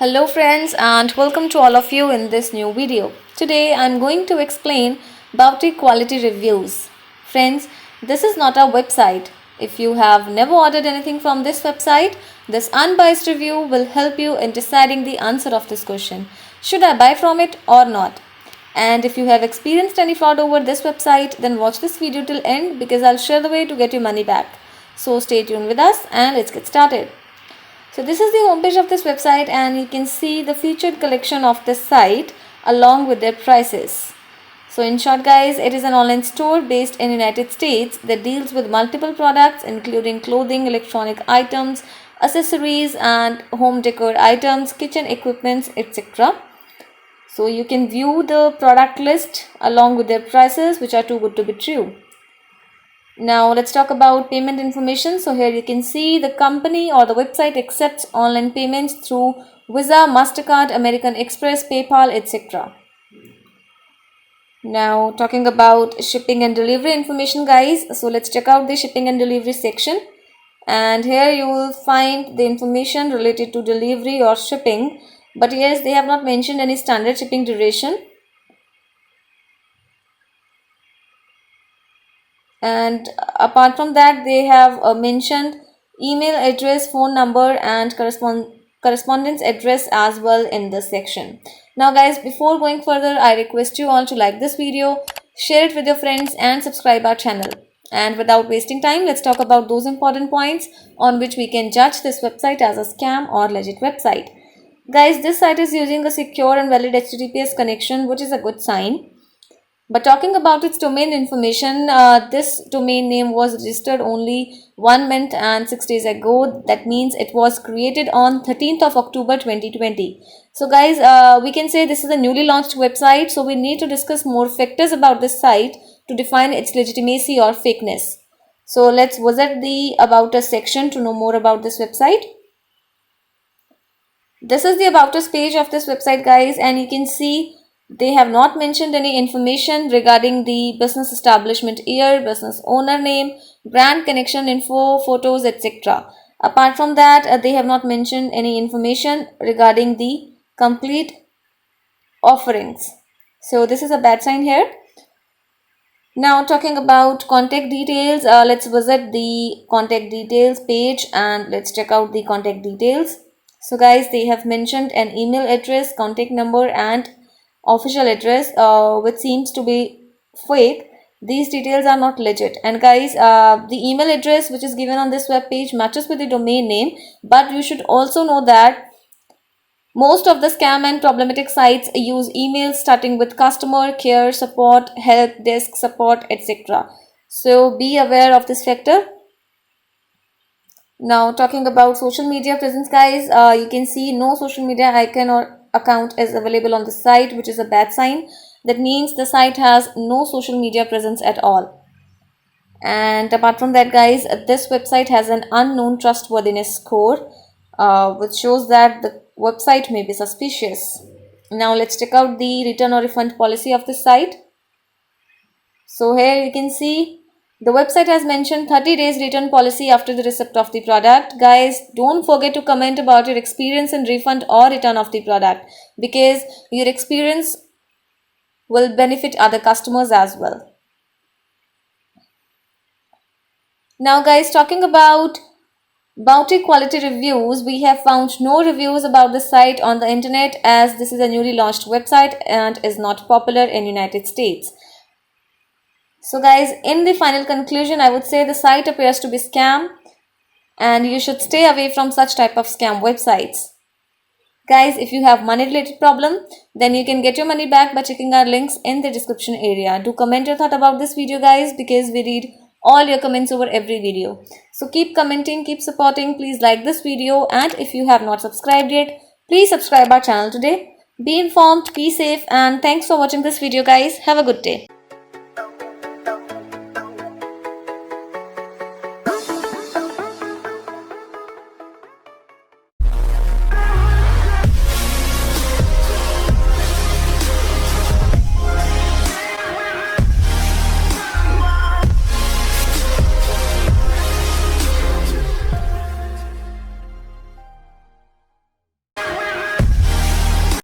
Hello friends and welcome to all of you in this new video. Today I am going to explain Bounty quality reviews. Friends, this is not a website. If you have never ordered anything from this website, this unbiased review will help you in deciding the answer of this question. Should I buy from it or not? And if you have experienced any fraud over this website, then watch this video till end because I'll share the way to get your money back. So stay tuned with us and let's get started. So this is the homepage of this website and you can see the featured collection of this site along with their prices. So in short guys, it is an online store based in United States that deals with multiple products including clothing, electronic items, accessories and home decor items, kitchen equipments, etc. So you can view the product list along with their prices, which are too good to be true. Now let's talk about payment information. So here you can see the company or the website accepts online payments through Visa, MasterCard, American Express, PayPal, etc. Now talking about shipping and delivery information guys. So let's check out the shipping and delivery section. And here you will find the information related to delivery or shipping. But yes, they have not mentioned any standard shipping duration. And apart from that, they have mentioned email address, phone number and correspondence address as well in this section. Now guys, before going further, I request you all to like this video, share it with your friends and subscribe our channel. And without wasting time, let's talk about those important points on which we can judge this website as a scam or legit website. Guys, this site is using a secure and valid HTTPS connection, which is a good sign. But talking about its domain information, this domain name was registered only 1 month and 6 days ago. That means it was created on 13th of October 2020. So guys, we can say this is a newly launched website. So we need to discuss more factors about this site to define its legitimacy or fakeness. So let's visit the About Us section to know more about this website. This is the About Us page of this website guys, and you can see they have not mentioned any information regarding the business establishment year, business owner name, brand connection info, photos, etc. Apart from that, they have not mentioned any information regarding the complete offerings. So this is a bad sign here. Now talking about contact details, let's visit the contact details page and let's check out the contact details. So guys, they have mentioned an email address, contact number and official address which seems to be fake. These details are not legit. And guys, the email address which is given on this web page matches with the domain name, but you should also know that most of the scam and problematic sites use emails starting with customer care, support, help desk, support, etc. So be aware of this factor. Now talking about social media presence guys, you can see no social media icon or account is available on the site, which is a bad sign. That means the site has no social media presence at all. And apart from that guys, this website has an unknown trustworthiness score, which shows that the website may be suspicious. Now let's check out the return or refund policy of this site. So here you can see the website has mentioned 30 days return policy after the receipt of the product. Guys, don't forget to comment about your experience in refund or return of the product, because your experience will benefit other customers as well. Now guys, talking about Bounty quality reviews, we have found no reviews about the site on the internet as this is a newly launched website and is not popular in United States. So guys, in the final conclusion, I would say the site appears to be scam and you should stay away from such type of scam websites. Guys, if you have money related problem, then you can get your money back by checking our links in the description area. Do comment your thought about this video guys, because we read all your comments over every video. So keep commenting, keep supporting, please like this video, and if you have not subscribed yet, please subscribe our channel today. Be informed, be safe, and thanks for watching this video guys. Have a good day.